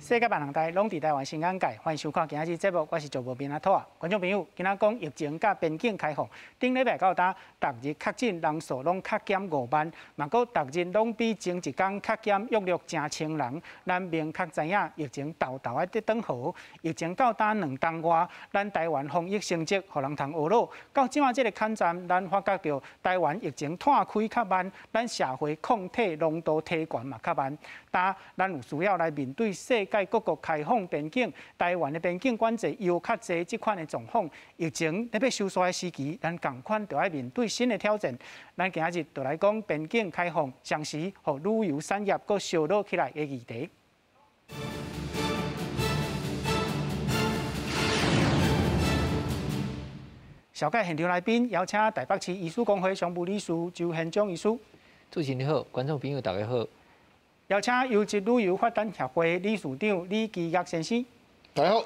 世界万能台拢伫台湾新眼界，欢迎收看今仔日节目，我是主播边阿土啊。观众朋友，今仔讲疫情甲边境开放，顶礼拜到呾，逐日确诊人数拢较减5万，嘛佫逐日拢比前一天较减约成千人。咱明确知影疫情豆豆在转好，疫情到呾2冬外，咱台湾防疫成绩互人通学老。到即马这个坎站，咱发觉到台湾疫情拓开较慢，咱社会抗体浓度提悬嘛较慢。但咱有需要来面对世界各国开放边境，台湾的边境管制又较侪即款的状况，疫情特别收缩的时期，咱共款就要面对新的挑战。咱今日就来讲边境开放，同时互旅游产业搁烧脑起来的议题。小介现场来宾邀请台北市医师公会常务理事周宪章医师。主持人你好，观众朋友大家好。邀请优质旅游发展协会理事长李基岳先生。大家好。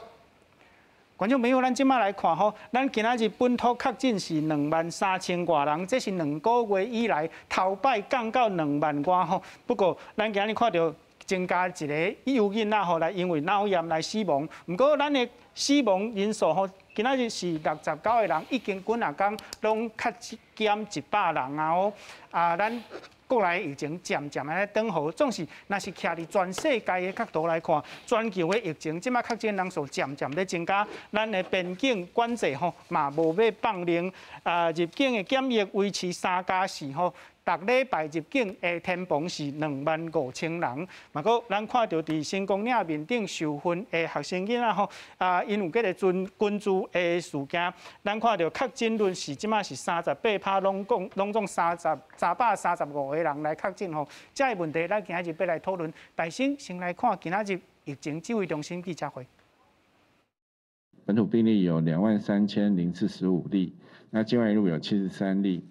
观众朋友，咱即马来看吼，咱今仔日本土确诊是23000多人，这是2个月以来头摆降到2万多吼。不过，咱今日看到增加一个幼囡仔吼来因为脑炎来死亡，不过咱的死亡人数吼，今仔日是69个人，已经几啊天拢较减100人啊哦。咱国内疫情渐渐的转好，总是若是徛伫全世界的角度来看，全球的疫情即马确诊人数渐渐在增加，咱的边境管制吼嘛无要放零，入境的检疫维持3+4吼。逐礼拜入境的天棚是25000人，嘛佫咱看到伫新公岭面顶受训的学生囡仔吼，因有迄个捐助的事件，咱看到确诊率是即马是38%，拢总335个人来确诊吼。这个问题咱今仔日要来讨论。大先来看今仔日疫情指挥中心记者会。本土病例有23045例，那境外移入有73例。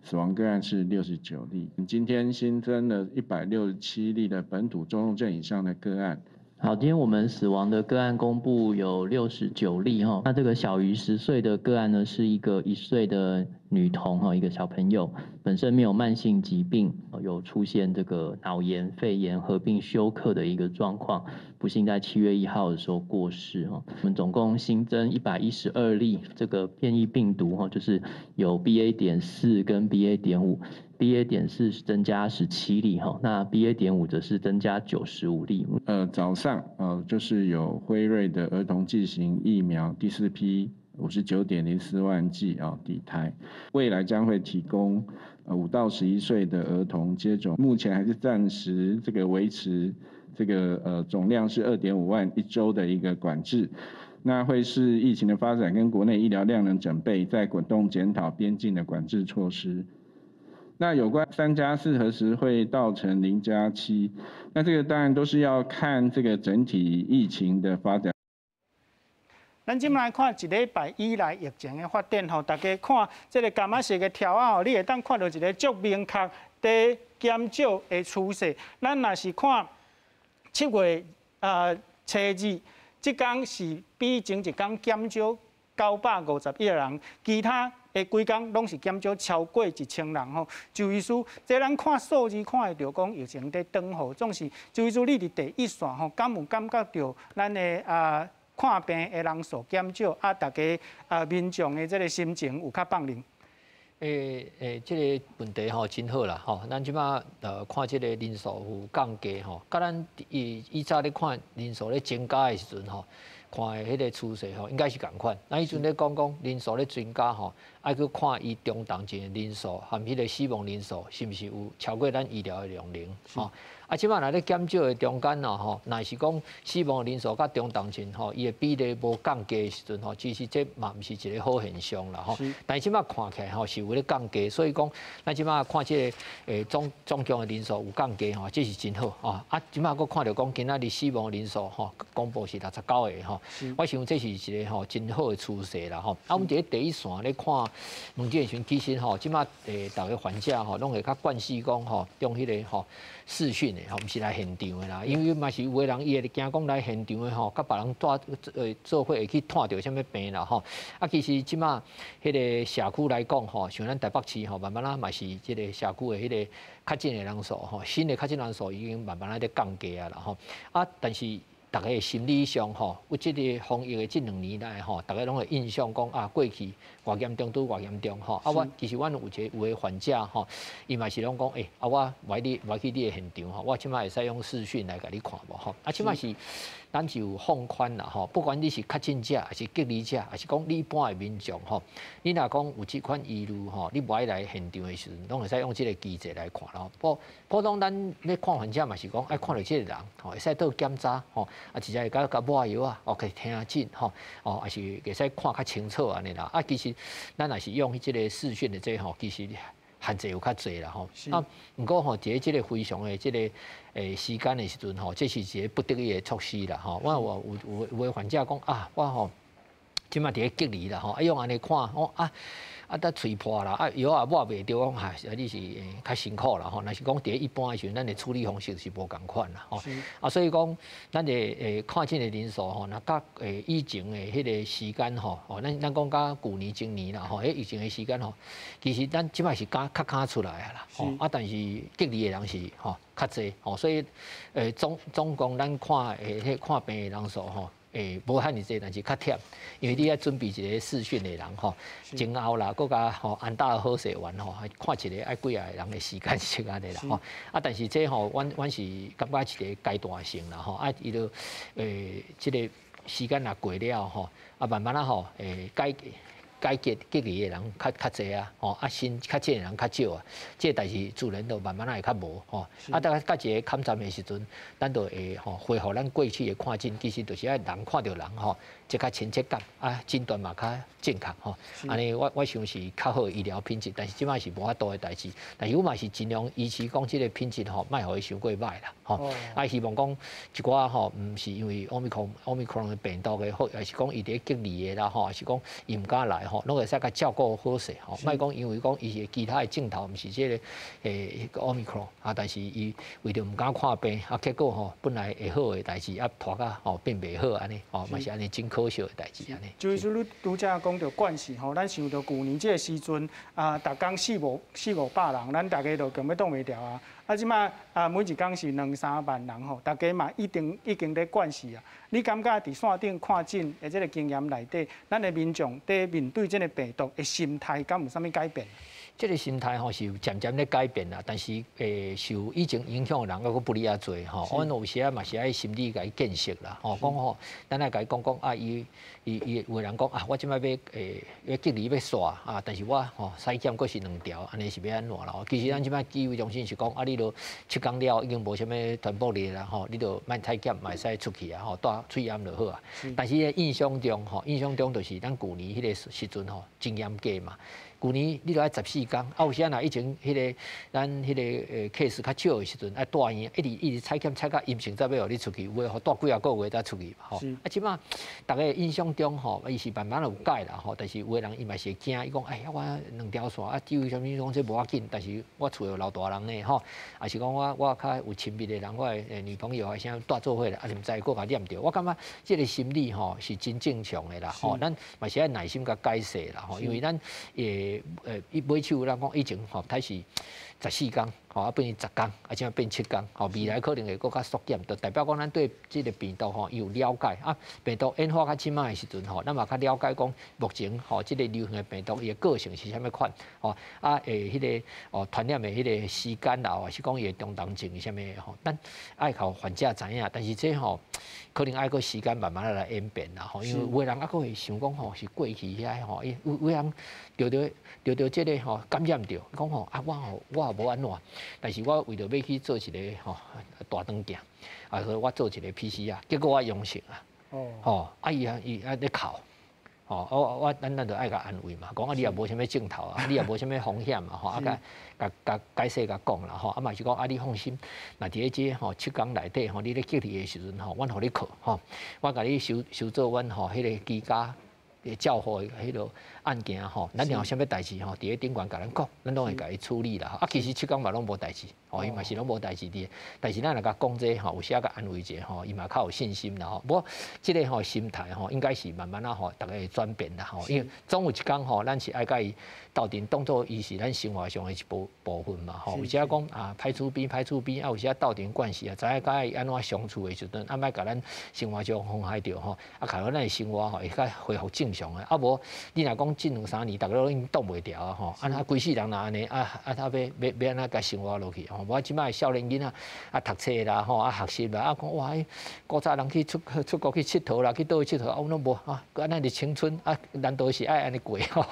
死亡个案是69例，今天新增了167例的本土中重症以上的个案。好，今天我们死亡的个案公布有69例哈，那这个小于10岁的个案呢，是一个1岁的女童哈，一个小朋友，本身没有慢性疾病，有出现这个脑炎、肺炎合并休克的一个状况，不幸在7月1号的时候过世哈。我们总共新增112例这个变异病毒哈，就是有 BA.4 跟 BA.5。BA.4 是增加17例哈，那 BA.5 则是增加95例。早上就是有辉瑞的儿童剂型疫苗第4批59.04万剂抵台，未来将会提供5到11岁的儿童接种，目前还是暂时这个维持这个总量是2.5万1周的一个管制。那会视疫情的发展跟国内医疗量能整备，再滚动检讨边境的管制措施。那有关3+4何时会到成0+7，那这个当然都是要看这个整体疫情的发展。咱今来看一礼拜以来疫情的发展吼，大家看这个柑仔色的条啊吼，你会当看到一个足明确在减少的趋势。咱若是看7月初二，即天是比前一天减少951个人，其他的几天拢是减少超过1000人吼。周医师，这咱看数字看会到讲疫情在转好，总是周医师你伫第一线吼，敢有感觉到咱的看病的人数减少，大家民众的这个心情有较放零？这个问题吼真好啦吼，咱即马看这个人数有降低吼，甲咱以早咧看人数咧增加的时阵吼。看的迄个趋势吼，应该是共款。咱迄阵咧讲人数咧增加吼，爱去看伊中重症的人数含迄个死亡人数是毋是有超过咱医疗的量能吼。即摆若咧减少的中间咯吼，若是讲死亡的人数甲中重症吼，伊的比例无降低的时阵吼，其实这嘛毋是一个好现象啦吼。但是即摆看起来吼是有咧降低，所以讲咱即摆看这个总共的人数有降低吼，这是真好哦。即摆佫看到讲今仔日死亡人数吼公布是69个吼，我想这是一个吼真好的趋势啦吼。我们伫第一线咧看问题的时阵，其实吼即摆大家患者吼拢会较惯习讲吼用迄个吼视讯的。毋是来现场的啦，因为嘛是有个人伊会惊讲来现场的吼，甲别人做伙会去探到啥物病啦吼。其实即马迄个社区来讲吼，像咱台北市吼，慢慢嘛是即个社区的迄个确诊的人数吼，新的确诊人数已经慢慢在降低啊啦吼。但是大家的心理上吼，有即个防疫的这2年来吼，大家拢会印象讲啊，过去偌严重拄偌严重吼。啊，其实阮有个患者吼，伊嘛是拢讲，我来去你的现场吼，我起码会使用视讯来甲你看无吼。啊，起码是咱是有放宽啦吼，不管你是确诊者还是隔离者，还是讲你一般的民众吼，你若讲有即款疑虑吼，你无爱来现场的时阵，拢会使用即个机制来看咯。普通咱咧看患者嘛是讲爱看到即个人吼，会使倒检查吼，啊，直接会甲抹药啊，可以听诊吼，还是会使看较清楚安尼啦。啊，其实咱也是用即个视讯的这吼，其实限制有较侪啦吼。啊，不过吼，伫即个非常的即个时间的时阵吼，这是一个不得已的措施啦吼。我有个患者讲啊，我吼即马伫咧隔离啦吼，用安尼看哦得吹破啦，药也抹袂着，讲哈，你是较辛苦啦吼。若是讲伫一般的时阵，咱的处理方式是无共款啦吼。所以讲咱的看诊的人数吼，那甲以前的迄个时间吼，咱讲甲旧年、前年啦吼，疫情的时间吼，其实咱即摆是较出来啊啦吼。但是隔离的人是吼较济吼，所以总共咱看看病的人数吼。无遐尼济，但是较忝，因为你要准备一个视讯的人吼，前后啦，搁加吼安大好势完吼，看一个爱几啊个人的时间是安尼啦吼。啊，但是这吼，阮是感觉一个阶段性啦吼，伊就即个时间若过了吼，慢慢吼隔离的人较侪啊，新确诊的人较少啊，这代志自然就慢慢会较无吼。大家到一个坎站的时阵，咱就会恢复咱过去的看诊，其实就是爱人看到人吼，即较亲切感啊，诊断嘛较正确吼。安尼我想是较好的医疗品质，但是即摆是无法度的代志。但是我嘛是尽量维持讲即个品质吼，莫互伊伤过歹啦吼。希望讲一寡吼，毋是因为Omicron 的病毒的好，还是讲伊伫隔离的啦吼，还是讲伊毋敢来。拢会使甲照顾好势吼，莫讲因为讲伊其他的镜头毋是即个Omicron 啊，但是伊为着毋敢看病啊，结果吼本来会好的代志啊拖甲变袂好安尼嘛是安尼真可惜的代志安尼。就是你拄则讲到惯势吼，咱想到旧年即个时阵啊，逐工400-500人，咱大家都根本挡袂牢啊。即摆每一工是2-3万人吼，大家嘛已经咧惯势啊。你感觉伫线顶看诊的即个经验内底，咱的民众在面对即个病毒的心态，敢有啥物改变？这个心态吼是有渐渐咧改变啦，但是受以前影响的人佫不哩啊多吼。阮有时啊嘛是爱心理甲伊建设啦，讲吼，咱来甲伊讲啊，伊有个人讲啊，我即摆要隔离要刷啊，但是我吼筛检佫是2条，安尼是要安怎啦？其实咱即摆医卫中心是讲啊，你都7天了，已经无啥物传播力啦吼，你都莫采检，莫使出去啊吼，带喙炎就好啊。但是印象中就是咱旧年迄个时阵吼，真严格嘛。旧年你著爱14天，有时若以前咱迄个case较少的时阵，爱带院一直采检采到阴性，才要互你出去，有诶带几啊个月才出去嘛吼。即摆大家印象中吼，伊是慢慢有改啦吼，但是有诶人伊嘛是会惊，伊讲哎呀我2条线啊，至于啥物讲这无要紧，但是我厝有老大人呢吼，还是讲我较有亲密的人，我诶女朋友还啥带做伙咧，毋知佫甲念着，我感觉即个心理吼是真正常诶啦吼，咱嘛是爱耐心甲解释啦吼，因为咱买手咱讲以前吼，开始14天，变成10天，而且变7天，未来可能会更加缩减，就代表讲咱对这个病毒吼有了解啊。病毒演化较深仔的时阵吼，咱嘛较了解讲目前吼这个流行的病毒伊的个性是啥物款，迄个传染的迄个时间啦，还是讲伊的中重症是啥物吼，咱爱靠患者知影，但是这吼可能爱个时间慢慢来演变啦吼，因为有个人佫会想讲吼是过去遐吼，有个人着这个吼感染着，讲吼啊我也无安怎，但是我为着要去做一个吼大肠镜，所以我做一个 PCR， 结果我阳性啊，伊咧哭，咱就爱甲安慰嘛，讲你也无啥物镜头啊，你也无啥物风险嘛，甲解释甲讲啦，嘛是讲你放心，若伫咧这7天内底你咧隔离的时阵阮互你靠我甲你收做阮迄个居家叫货迄落案件吼，咱若有啥物代志吼，伫咧顶悬甲咱讲，咱拢会甲伊处理啦。啊，其实七天嘛拢无代志，吼，伊嘛是拢无代志伫。但是咱若甲讲这吼，有时啊甲安慰者吼，伊嘛较有信心啦吼。不过即个吼心态吼，应该是慢慢啊吼，大家会转变啦吼。因为总有一天吼，咱是爱甲伊斗阵当做伊是咱生活上的一部分嘛吼。有时啊讲啊，歹厝边啊，有时啊斗阵关系啊，知影甲伊安怎相处的时阵，啊莫甲咱生活上妨害着吼，啊，看到咱的生活吼会较恢复正常的。啊无你若讲近2、3年，大家都已经挡袂牢啊吼，啊规世人若安尼他要安怎甲生活落去吼？我即摆少年囡仔啊读册啦吼，啊学习啦，啊讲哇，古早人去出国去佚佗啦，去倒去佚佗，啊，拢无啊，安尼的青春啊，难道是爱安尼过吼？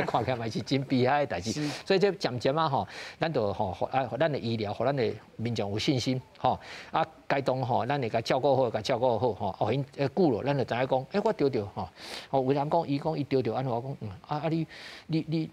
看起来嘛是真悲哀的代志。所以这渐渐啊吼，咱就吼啊，咱的医疗，互咱的民众有信心吼，啊，该当吼，咱会甲照顾好，甲照顾好吼。哦，因久了，咱就知影讲，我着着吼，哦，有人讲伊讲伊着着安怎讲，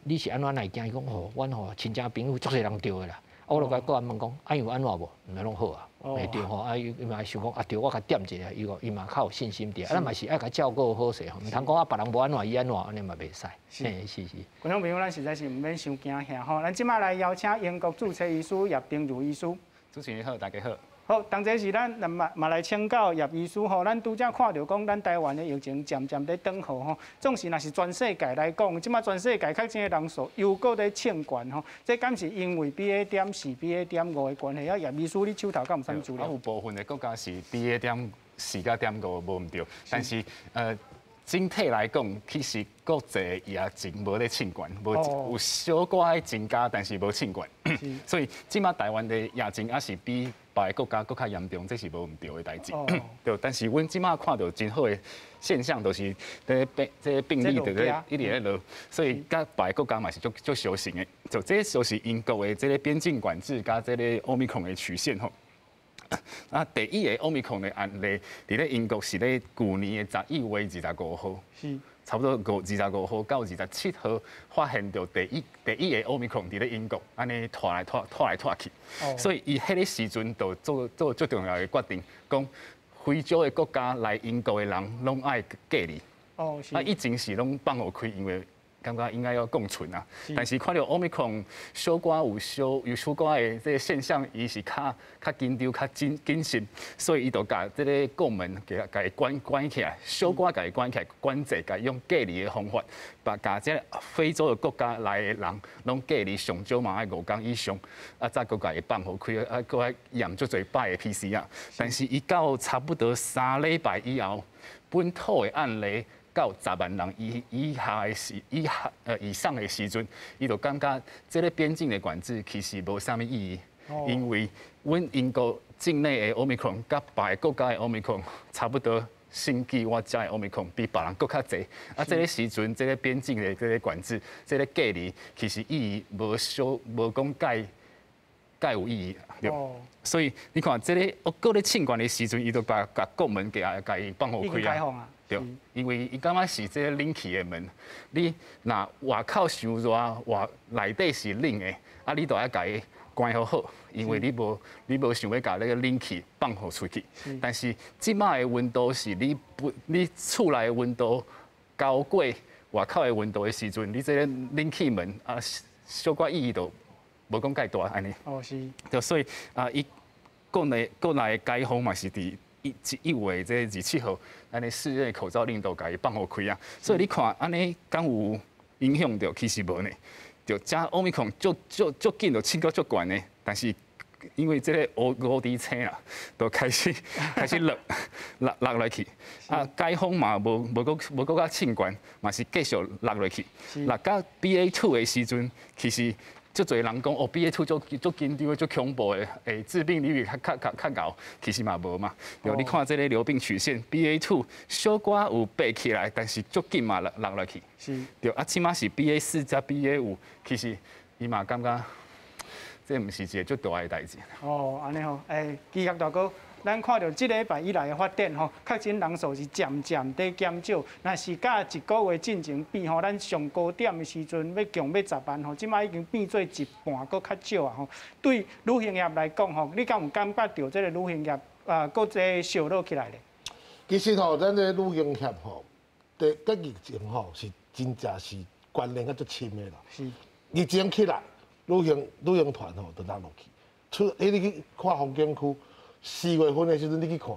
你是安怎来惊？伊讲吼，阮吼亲戚朋友足侪人着的啦。我就甲个人问讲，啊有安怎无？毋是拢好啊，会着吼，啊伊嘛想讲啊着，我甲点一下，伊嘛较有信心点，啊咱嘛是爱甲照顾好势吼，毋通讲啊别人无安怎伊安怎，安尼嘛袂使。是。观众朋友，咱实在是毋免伤惊吓吼，咱即摆来邀请英国注册医师叶定如医师。主持人好，大家好。好，同齐是咱嘛来请教叶医师吼，咱拄则看到讲，咱台湾的疫情渐渐在转好吼，总是若是全世界来讲，即摆全世界确诊的人数又搁在升悬吼，这敢是因为 BA.4、BA.5的关系？啊，叶医师，你手头敢有啥资料？有部分的国家是 BA.4加.5无毋对，但是整体来讲，其实国际疫情无咧升悬，有小寡增加，但是无升悬。所以即马台湾的疫情也是比别个国家更较严重，这是无毋对的代志。对，但是阮即马看到真好的现象，就是这病例就咧一直咧落，所以甲别个国家嘛是足小心的。就这就是英国的这个边境管制加这个奥密克戎的曲线吼。啊，第一个奥密克戎的案例，伫咧英国是咧去年的11月25号，是差不多25号到27号发现到第一个奥密克戎伫咧英国，安尼拖来去，所以伊迄个时阵就做最重要的决定，讲非洲的国家来英国的人拢爱隔离。啊，以前是拢放互开，因为感觉应该要共存啊，但是看到 Omicron 小可有小可的这个现象，伊是较紧张、较谨慎，所以伊就甲这个国门甲伊关起来，小可甲伊关起来，管制甲用隔离的方法，把这非洲的国家来的人拢隔离上少嘛爱5天以上，啊再佮甲伊放互开，啊佮爱验足侪摆的 PCR， 但是伊到差不多3礼拜以后，本土的案例。到10万人以上的时阵，伊就感觉这个边境的管制其实无啥物意义，因为阮英国境内的 Omicron 甲别个国家的 Omicron 差不多，甚至我遮的 Omicron 比别人更较侪。啊，这个时阵，这个边境的这个管制，这个隔离，其实意义无讲介有意义。所以你看，这个搁咧清关的时阵，伊就把国门甲伊放互开啊。对，因为伊感觉是这个冷气的门，你若外口伤热，内底是冷的，啊，你都要甲伊关好，因为你无想要甲那个冷气放互出去。但是即摆的温度是你厝内的温度高过外口的温度的时阵，你这个冷气门啊，小可意义都无讲介大安尼。是。就所以啊，伊国内的解封嘛是伫1月这27号，安尼室内口罩令都甲伊放互开啊。所以你看安尼敢有影响到？其实无呢。就加奥密克戎足紧就升到足悬呢，但是因为这个五滴青啦，都开始落落去。啊，解封嘛无搁较升悬，嘛是继续落落去。落到 BA2 的时阵，其实。足侪人讲哦 ，BA2 足紧张、足恐怖的，致病率较高，其实嘛无嘛。就你看这个流病曲线 ，BA2 小可有爬起来，但是足紧嘛落落去。是。对啊，起码是 BA4 加 BA5，其实伊嘛感觉这毋是一个足大的代志。安尼吼，基业大哥。咱看到这礼拜以来的发展吼，确诊人数是渐渐在减少。若是甲1个月进前比吼，咱上高点的时阵要强要10万吼，即摆已经变做1半，搁较少啊吼。对旅行业来讲吼，你敢有感觉到这个旅行业搁在烧落起来咧？其实吼，咱这旅行业吼，题跟疫情吼是真正是关联较足深的啦。是。疫情起来，旅行团吼就落去。你去看风景区，4月份的时阵你去看，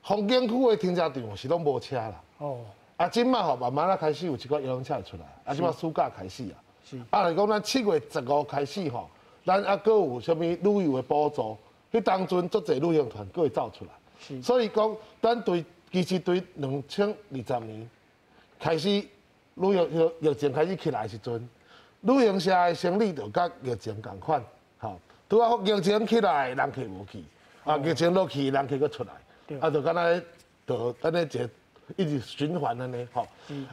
风景区的停车场是拢无车啦。哦。啊，即摆吼慢慢啊开始有一寡游览车会出来，啊，即摆暑假开始啊。是。啊，来讲咱7月15开始吼，咱啊搁有啥物旅游的补助，迄当阵足侪旅行团搁会走出来。是。所以讲，咱其实对2020年开始疫情开始起来的时阵，旅行社的生理就甲疫情同款，吼。拄啊疫情起来，人客无去，啊疫情落去，人客搁出来，啊就敢若就安尼一直循环安尼吼。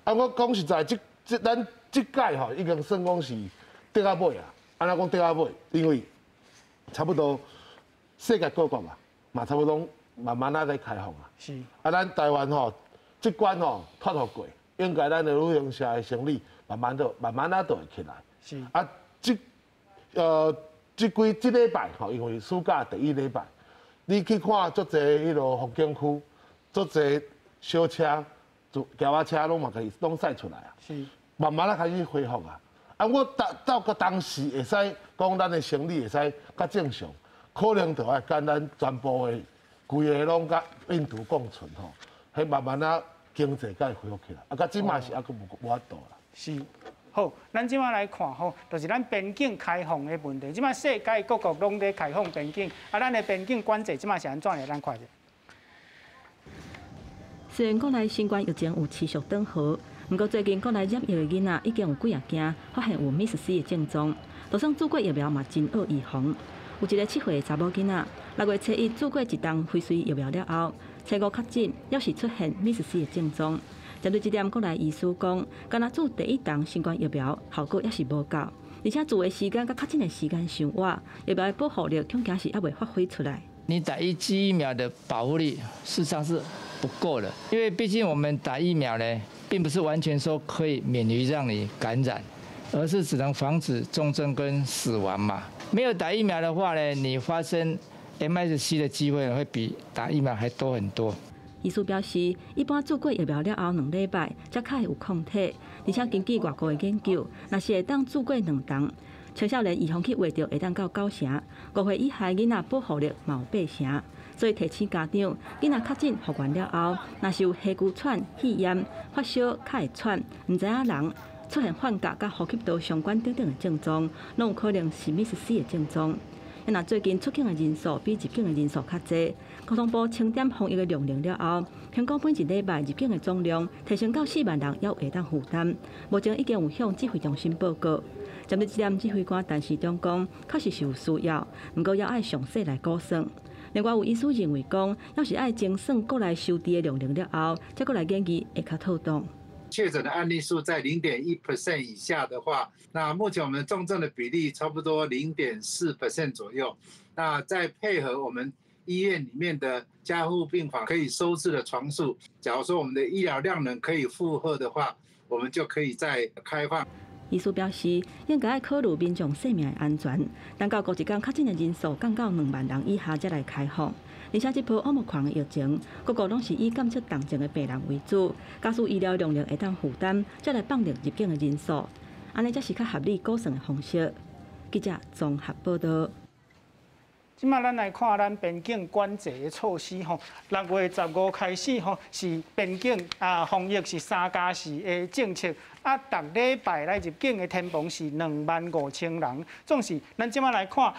啊，我讲实在，咱即届吼已经算讲是跌到尾啊。安怎讲跌到尾？因为差不多世界各国嘛差不多慢慢在开放啊。是。啊，咱台湾吼即关吼脱互过，应该咱的旅行社的生理慢慢就会起来。是。啊，这礼拜吼，因为暑假第1礼拜，你去看足侪迄落风景区，足侪小车、脚踏车拢驶出来啊。是。慢慢开始恢复啊。啊，我到当时会使讲咱的生理会使较正常，可能就要跟咱全部的规个拢甲印度共存吼，迄慢慢经济才会恢复起来。啊，到即卖是还佫无法度啦。是。好，咱即摆来看吼，就是咱边境开放的问题。即摆世界各国拢在开放边境，啊，咱的边境管制即摆是安怎的？咱看者。虽然国内新冠疫情有持续转好，不过最近国内染疫的囡仔已经有几啊件发现有 MERS-C 的症状，就算做过疫苗嘛真好预防。有一个7岁的查某囡仔，6月初1做过一档辉瑞疫苗了后，初5确诊，又是出现 MERS-C 的症状。针对这点，国内医师讲，敢若做第1档新冠疫苗效果也是无够，而且做的时间甲确诊的时间伤晚，疫苗的保护力恐惊是还未发挥出来。你打1剂疫苗的保护力事实上是不够的，因为毕竟我们打疫苗呢，并不是完全说可以免于让你感染，而是只能防止重症跟死亡嘛。没有打疫苗的话呢，你发生 MERS-C 的机会会比打疫苗还多很多。医师表示，一般做过疫苗了后2礼拜，才较会有抗体，而且根据外国的研究，若是会当做过2档，青少年预防去画到会当到9成，5岁以下囡仔保护力嘛有8成。所以提醒家长，囡仔确诊复原了后，若是有哮喘喘、肺炎、发烧、较会喘，唔知影人出现幻觉、甲呼吸道相关等等的症状，拢有可能是 MERS-C 的症状。因若最近出境的人数比入境的人数较侪，交通部清点防疫的量能了后，香港本1礼拜入境的总量提升到4万人，也会当负担。目前已经有向指挥中心报告。针对这点，指挥官陈时中讲，确实是有需要，不过也爱详细来估算。另外有医师认为讲，要是爱精算国内收治的量能了后，再过来研究会较妥当。确诊的案例数在0.1% 以下的话，那目前我们重症的比例差不多0.4% 左右。那再配合我们医院里面的加护病房可以收治的床数，假如说我们的医疗量能可以负荷的话，我们就可以再开放。医师表示，应该考虑民众生命的安全，等到过一天确诊的人数降到2万人以下，才来开放。而且这波奥密克戎的疫情，各国拢是以检测重症的病人为主，假使医疗量能会当负担，才来放入入境的人数，安尼才是较合理估算的方式。记者综合报道。即马咱来看咱边境管制的措施吼，6月15开始吼是边境防疫是3+4的政策，逐礼拜来入境的天棚是25000人。总是咱即马来看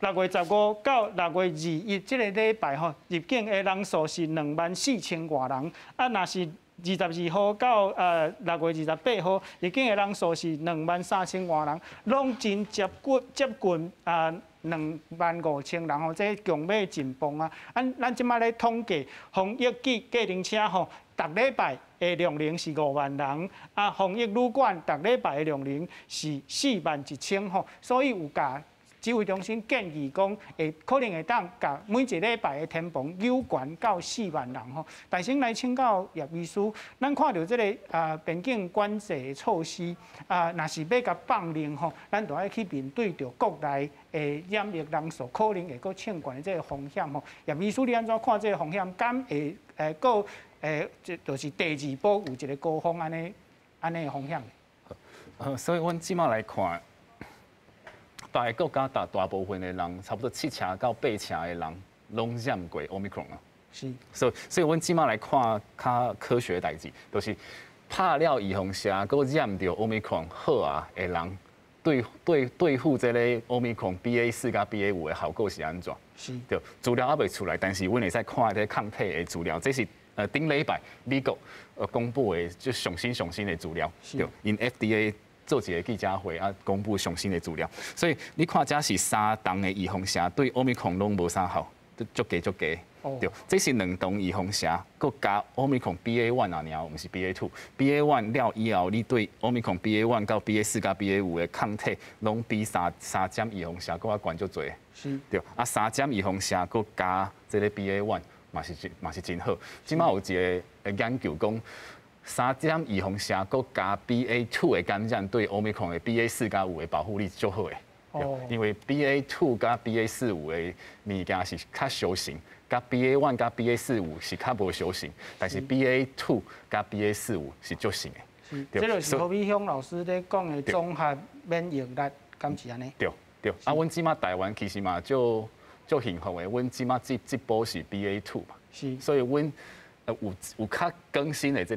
，6月15到6月21这个礼拜吼，入境的人数是24000多人，若是22号到6月28号，入境的人数是23000多人，拢真接近25000人吼，这强要紧绷啊！咱即摆咧统计，防疫计程车吼，逐礼拜的量能是5万人，防疫旅馆逐礼拜的量能是41000吼，所以有甲指挥中心建议讲，可能会当甲每一礼拜的天棚扭悬到4万人吼。大先来请教叶医师，咱看到这个边境管制的措施若是要甲放零吼，咱就要去面对着国内染疫人数可能会阁升悬的这个风险吼。叶医师，你安怎看这个风险？敢会这就是第二波有一个高峰安尼的风险。所以阮即马来看，大个国家大部分的人，差不多7成到8成的人，拢染过 Omicron 啊。是。所以阮即马来看较科学的代志，就是拍了预防针，搁染着 Omicron 好啊的人。对付这个 Omicron BA4 甲 BA5的效果是安怎？是，对，资料还未出来，但是阮会使看这抗体的资料，这是顶礼拜美国公布的就上新的资料，对，因 FDA 做一个记者会啊，公布上新的资料，所以你看这是3档的预防针对 Omicron 拢无啥效，足低。对，这是2档预防针，佮加 Omicron BA1 啊，然后毋是 BA2。BA1 了以后，你对 Omicron BA1 到 BA4 甲 BA5的抗体，拢比三针预防针佮悬足多。是。对，啊3针预防针佮加这个 BA1 嘛是真好。即马有一个研究讲，3针预防针佮加 BA2 的感染对 Omicron 的 BA4 甲5的保护力足好的。因为 BA2 甲 BA4、5的物件是较小型。甲 BA1 甲 BA4、5是较无小型，但是 BA2 甲 BA4、5是足型的。是，这就是何美香老师咧讲的综合免疫力，敢是安尼？对。啊，阮即马台湾其实嘛足幸福的，阮即马这波是 BA2 嘛，是，所以阮有较更新的这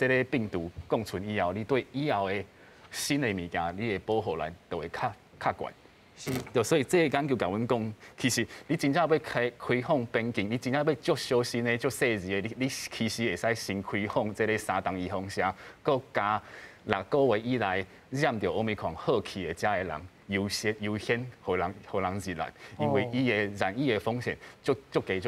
个病毒共存以后，你对以后的新的物件，你的保护力就会较悬。对，所以这个研究甲阮讲，其实你真正要开放边境，你真正要足小心的、足细致的，你其实会使先开放这个3档预防针，佮加6个月以来染着 Omicron 好去的遮的人，优先互人入来，因为伊的染疫的风险足低，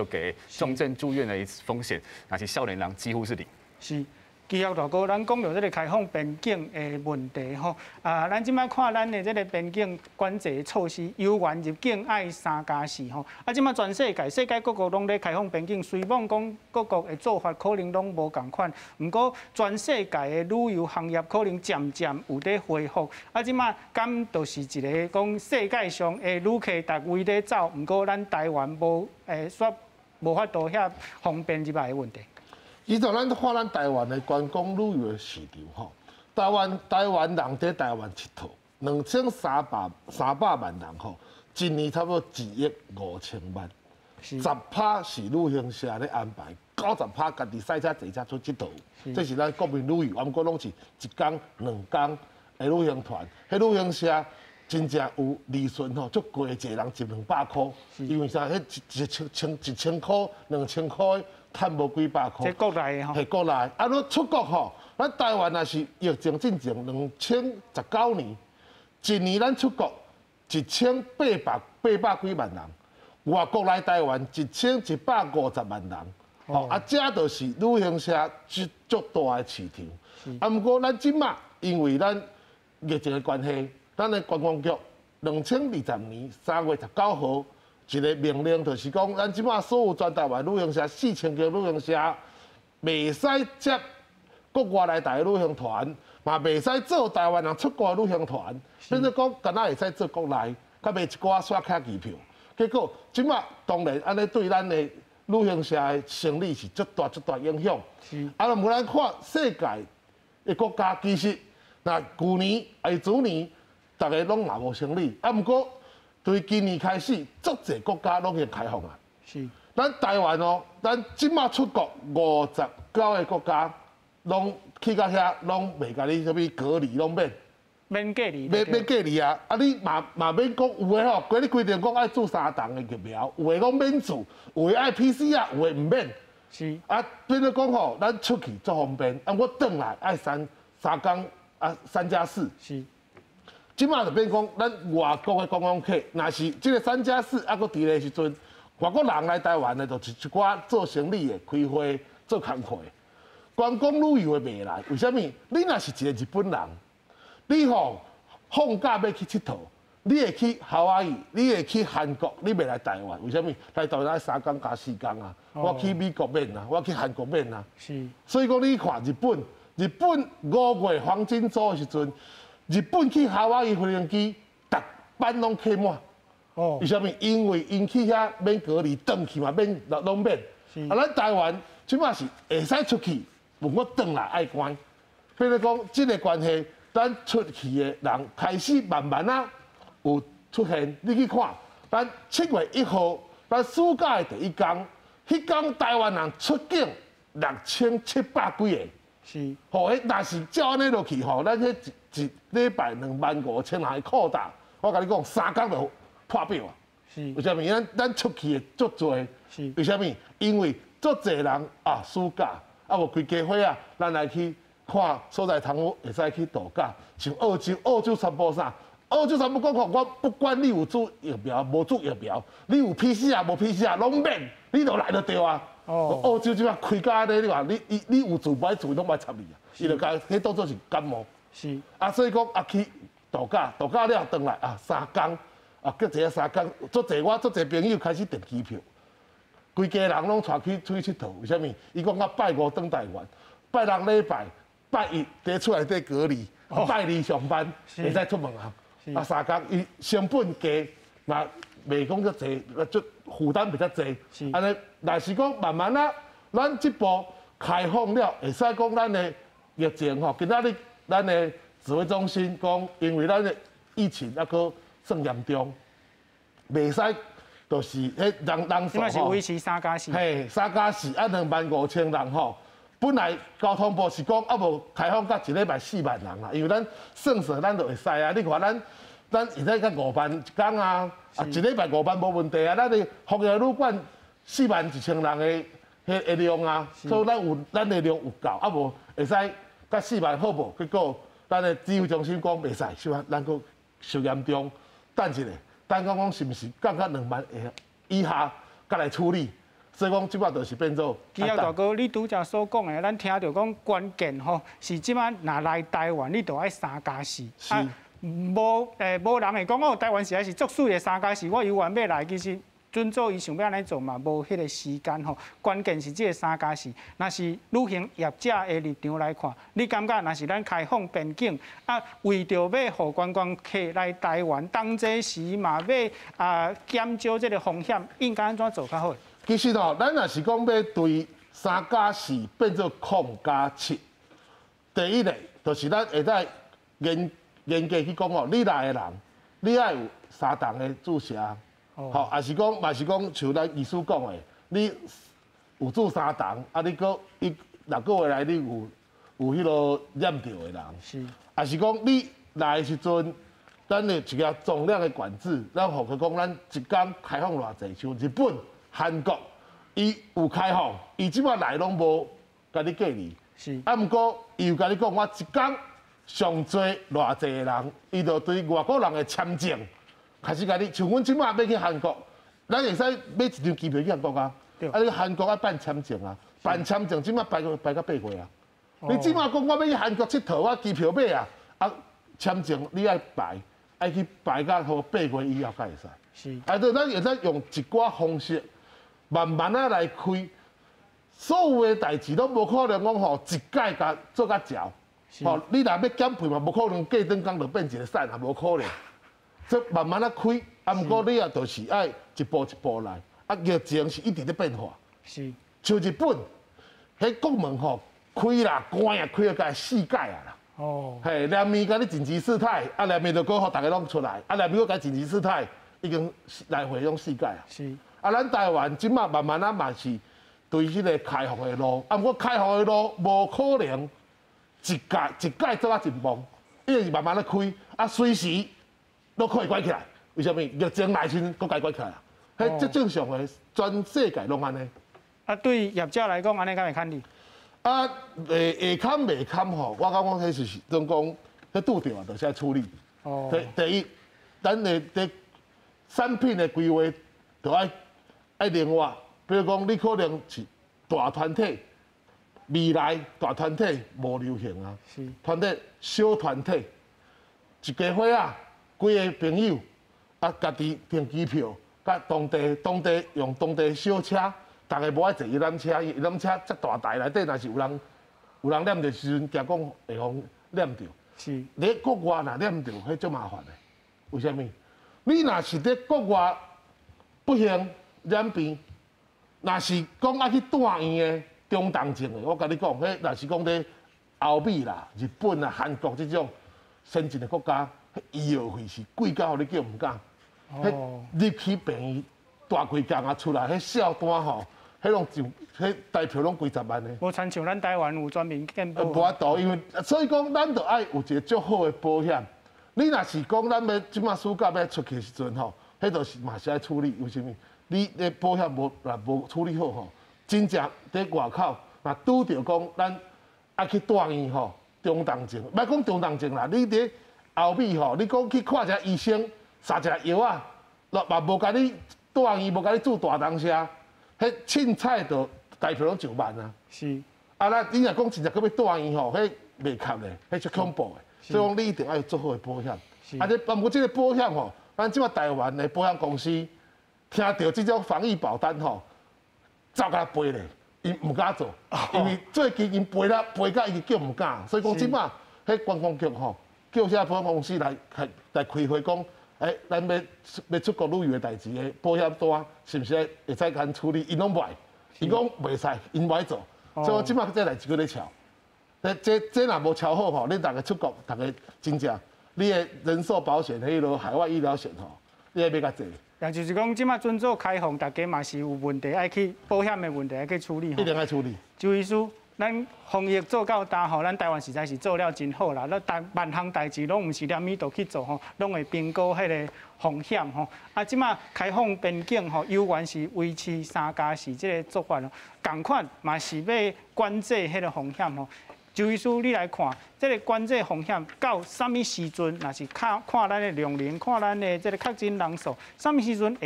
重症住院的风险，那是少年人几乎是零。是。其实大哥，咱讲到这个开放边境的问题吼，咱即摆看咱的这个边境管制措施，游园入境爱3+4吼，即摆全世界各国拢咧开放边境，虽然讲各国的做法可能拢无共款，不过全世界的旅游行业可能渐渐有在恢复，即摆敢就是一个讲世界上的旅客逐位咧走，不过咱台湾无无法度遐方便入来的问题。依照咱看咱台湾的观光旅游的市场吼，台湾人在台湾佚佗，2300万人吼，一年差不多1亿5000万，10%是旅行社咧安排，90%家己赛车坐车出佚佗，这是咱国民旅游，不过拢是1天2天的旅行团，迄旅行社真正有利润吼，足贵，一个人100-200块，因为啥？迄1000块、2000块。赚无几百块，这国内的吼，系国内。啊，你出国吼，咱台湾也是疫情进前2019年，一年咱出国1800几万人，外国来台湾1150万人。哦，啊，这就是旅行社足大的市场。啊，不过咱即马因为咱疫情的关系，咱的观光局2020年3月19号。一个命令就是讲，咱即马所有全台湾旅行社4000间旅行社，袂使接国外来台的旅行团，嘛袂使做台湾人出国的旅行团。变做讲，敢若会使做国内，甲卖一寡刷卡机票。结果即马当然安尼对咱的旅行社的生意是足大影响。啊，无咱看世界的国家，其实那去年还是前年，大家拢嘛无生意。啊，不过。对今年开始，足侪国家拢已经开放啊。是。咱台湾哦，咱即马出国59个国家，拢去到遐，拢袂甲你啥物隔离，拢免隔离。免隔离啊！啊，你嘛免讲有诶吼，规你规定讲爱注3档的疫苗，有诶讲免注，有诶爱 PCR，有诶毋免。是。啊，变做讲吼，咱出去足方便，啊，我转来爱3天啊3+4。是。即马就变讲，咱外国的观光客，若是即个3+4，啊，搁伫咧时阵，外国人来台湾的，就是一寡做生意的、开会、做工课的，观光旅游的袂来。为虾米？你若是一个日本人，你吼放假要去佚佗，你会去夏威夷，你会去韩国，你袂来台湾。为虾米？来台湾要3天加4天啊！我去美国免啊，我去韩国免啊。是。所以讲，你看日本5月黄金周的时阵。日本去夏威夷飞行机，逐班拢客满。哦，为什么？因为因去遐免隔离，转去嘛免拢免。啊，咱台湾即摆是会使出去，问我转来爱关。比如讲，这个关系，咱出去的人开始慢慢啊有出现。你去看，咱7月1号，咱暑假的第一天，迄天台湾人出境6700几个。是。吼，若是照安尼落去吼，咱迄一礼拜25000人的扩大，我甲你讲，3天就破表啊。是。为什么？咱出去的足多。是。为什么？因为足侪人啊，暑假啊，无开家伙啊，咱来去看所在通会使去度假，像澳洲宣布啥？澳洲宣布讲，我不管你有注疫苗无注疫苗，你有 PCR 无 PCR 拢免，你就来就对啊。哦。澳洲即摆开甲安尼，你话你有自买自拢买插你啊，伊就甲迄当做是感冒。是。啊，所以讲啊去度假了回来啊3天。啊，搁一个3天，我足侪朋友开始订机票，规家人拢带去出去佚佗。为什么？伊讲我拜5登台湾，拜6礼拜，拜1伫厝内底隔离，拜2上班，会使出门啊。啊，3天伊成本低，嘛袂讲遮济，就负担比较济。安尼，若是讲慢慢啊，咱这步开放了，会使讲咱的疫情吼，今仔日咱的指挥中心讲，因为咱的疫情还佫算严重，袂使，就是迄人数吼，是维持3+4，嘿，3+4啊25000人吼。本来交通部是讲啊无开放到1礼拜4万人啦，因为咱算算咱就会使啊。你看咱现在到5万一天啊，1礼拜5万无问题啊。咱的福业旅馆41000人的量啊，所以咱的量有够，啊无会使到4万好无？结果咱的指挥中心讲袂使，咱佫受严重。等一下，等讲是毋是降到2万以下，再来处理。所以讲，即摆就是变做。基耀大哥，你拄则所讲的，咱听到讲关键吼，是即摆若来台湾，你就爱3+4。啊，无人会讲哦，台湾实在是足水的3+4，我有缘要来，其实准做伊想要安尼做嘛，无迄个时间吼。关键是即个3+4，若是旅行业者的立场来看，你感觉若是咱开放边境，啊，为着要互观光客来台湾，当这时嘛要减少即个风险，应该安怎做较好？其实吼，咱若是讲要对3+4变做0+7，第一个就是咱会使严格去讲哦，你来的人，你爱有3档的注射，吼，也是讲，嘛是讲像咱医师讲的，你有注3档，啊，你佫6个月来你有迄落染到的人，是，也是讲你来的时阵，咱的一个重量的管制，咱互佢讲，咱一天开放偌济，像日本。韩国，伊有开放，伊即摆来拢无甲你隔离，是。啊，毋过伊有甲你讲，我一天上济偌济个人，伊就对外国人的签证开始甲你，像阮即摆要去韩国，咱会使买一张机票去韩国啊。啊，你韩国要办签证啊，办签证即摆排到8月啊。你即摆讲我要去韩国佚佗，我机票买啊，啊，签证你爱排，爱去排到好8月以后才会使。是。啊，就咱会使用一寡方式。慢慢啊来开，所有的代志都无可能讲吼一届甲做甲牢，吼你若要减肥嘛，无可能过顿工就变一个瘦，也无可能。所以慢慢啊开，啊，毋过你也就是爱一步一步来，啊，疫情是一直在变化。是。像日本，迄国门吼开啦关啊，开到甲4届啊啦。哦。嘿，连面甲你紧急事态，啊，连面就讲互大家拢出来，啊，连面甲紧急事态已经来回用4届啊。是。啊，咱台湾即马慢慢啊嘛是对迄个开放的路，啊，毋过开放的路无可能一届做啊真棒，因为是慢慢咧开，啊，随时都可以关起来。为什么？疫情来时都该关起来啊？迄最正常的，全世界拢安尼。啊，对业者来讲，安尼敢会看你？啊，会堪袂堪吼？我感觉迄是总讲，迄拄着啊，就是爱处理。哦。第一，咱的产品的规划就爱另外，比如讲，你可能是大团体，未来大团体无流行啊，是团体小团体，一家伙啊，几个朋友啊，家己订机票，甲当地用当地小车，大家无爱坐游览车，游览车遮大台内底，若是有人念着时阵，惊讲会互念着。是，你国外若念着，迄足麻烦的。为虾米？你若是伫国外不幸染病，若是讲爱去住院的，中重症的，我甲你讲，迄若是讲咧欧美啦、日本啦、韩国这种先进的国家，医药费是贵到互你叫唔敢。入去病院大规工啊出来，迄小单吼，迄拢就迄台票拢几十万的。无亲像咱台湾有专门健保。无法度，因为所以讲，咱就爱有一个足好的保险。你若是讲咱要即马暑假要出去的时阵吼，迄就是嘛是爱处理，为什么？你的保险无处理好吼，真正伫外口，若拄着讲咱爱去大医吼，中重症，莫讲中重症啦，你伫后面吼，你讲去看一下医生，撒一下药啊，嘛无甲你大医无甲你做大东西，迄凊彩就大票拢上万啊。是。啊，那你若讲真正搁要大医吼，迄袂合咧，迄足恐怖的。所以讲你一定要有做好的保险。啊，不过这个保险吼，咱即马台湾的保险公司听到这种防疫保单吼，走甲背咧，因唔敢做，因为最近因背到伊叫唔敢，所以讲即马迄观光局吼，叫遐保险公司来开会讲，咱要出国旅游的代志的保险单，是不是会使甲处理？因拢袂，伊讲袂使，因袂做，所以我即马这代志搁咧敲。这若无敲好吼，你大家出国，大家真正，你的人寿保险、迄落海外医疗险吼，你要较济。也就是讲，即马准做开放，大家嘛是有问题，爱去保险的问题爱去处理。一定爱处理。周医师，咱防疫做到大吼，咱台湾实在是做了真好啦。咱万项代志拢毋是连米度去做吼，拢会评估迄个风险吼。啊，即马开放边境吼，有原是维持3+4这个做法咯。共款嘛是要管制迄个风险吼。周医师，你来看，这个管制风险到什么时阵？若是看咱的量能，看咱的这个确诊人数，什么时阵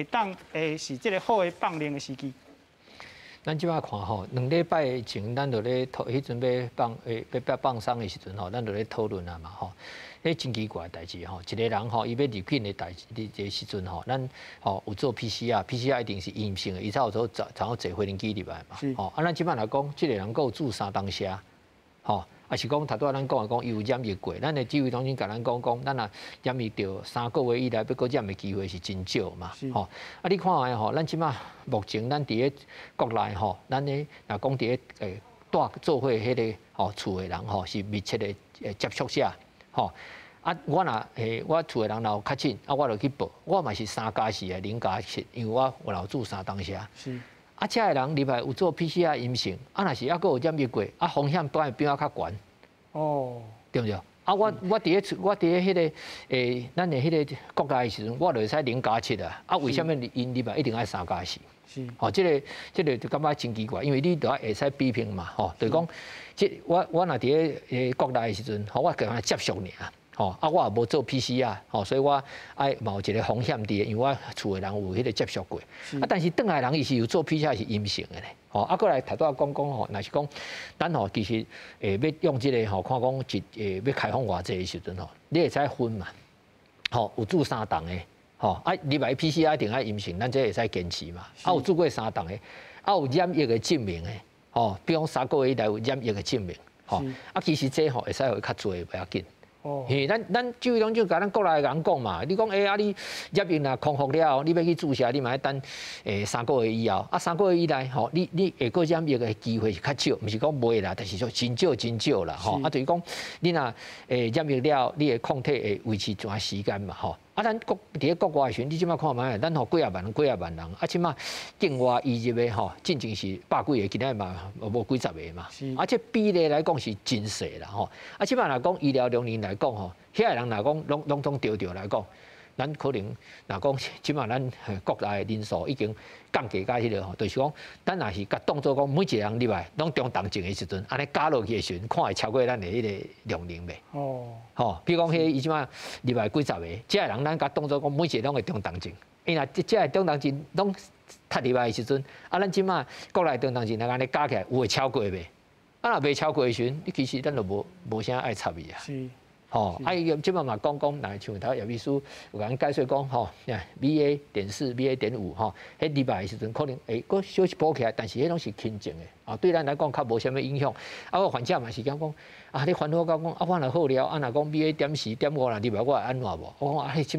会是这个好的放零的时机？咱即摆看吼，2礼拜前咱就咧迄阵要放松的时阵吼，咱就咧讨论啊嘛吼。迄真奇怪的代志吼，一个人吼，伊要入境的代志的时阵吼，咱吼有做 PCR 一定是阴性的，伊才有做坐飞行机入来嘛。吼，啊，咱即摆来讲，即个人佫有住3当下。吼，啊是讲，头拄仔咱讲伊有染疫过，咱的指挥中心甲咱讲，咱若染疫着3个月以来，要搁染的机会是真少嘛。吼，啊你看下吼，咱即马目前咱伫个国内吼，咱咧若讲伫个做伙迄个吼厝的人吼是密切的接触者，吼。啊，我厝的人若有确诊，啊我就去报，我嘛是3+4的0+7，因为我有住3当下。是。啊，遮个人入来有做 PCR 阴性，啊，若是抑佫有染疫过，啊，风险当然比较较悬。哦，对不对？啊，我伫迄个咱的迄个国内的时阵，我就会使0+7啊。啊，为什么因入来一定爱3+4？是。哦，这个就感觉真奇怪，因为你都会使比拼嘛，吼，就是讲，我若伫个国内的时阵，吼，我共接触尔。吼，啊，我也无做 PCR， 吼，所以我爱嘛有一个风险伫，因为我厝的人有迄个接触过，啊，但是转来人伊是有做 PCR 是阴性的咧，吼，啊，过来头拄仔讲吼，若是讲咱吼其实要用即个吼，看讲要开放偌济的时阵吼，你会使分嘛，吼，有住3档的，吼，啊，入来 PCR 一定爱阴性，咱这会使坚持嘛，啊，有住过3档的，啊，有染疫的证明的，吼，比如3个月以来有染疫的证明，吼，啊，其实这吼会使会较做袂要紧。嘿，咱指挥中心甲咱国内人讲嘛，你讲啊，你染疫若康复了，你要去注射，你嘛要等3个月以后，啊3个月以内吼，你下个染疫的机会是较少，毋是讲袂啦，但是说真少啦吼，啊，就是讲你若染疫了，你的抗体会维持一段时间嘛吼。啊，咱伫咧国外的时阵，你即摆看卖，咱吼几啊万人，啊，即摆境外移入的吼，进前是100几个，今仔嘛无几十个嘛，啊，这比例来讲是真细啦吼。啊，即摆若讲医疗量能来讲吼，遐个人若讲拢总调来讲，咱可能若讲即摆咱国内的人数已经降低到迄个吼，就是讲咱若是甲当做讲每一个人入来拢中重症的时阵，安尼加落去的时阵，看会超过咱的迄个量能袂？哦。吼，比如讲，迄伊即摆入来几十个，这人咱甲当作讲每一个拢会中重症，因若这个中重症拢踢入来的时阵，啊，咱即摆国内中重症来安尼加起来有会超过袂？啊，若袂超过的时阵，你其实咱就无啥爱插伊啊。是。吼，啊，伊即摆嘛讲，来像头叶秘书有甲咱解说讲，吼，BA.4、BA.5，吼，迄入来的时阵可能会佫小补起来，但是迄拢是轻症的。啊，对咱来讲较无啥物影响。啊，我患者嘛是讲啊，你烦恼到讲啊，我若好了，啊，若讲BA点4点5啦，你话我会安怎无？我讲啊，你即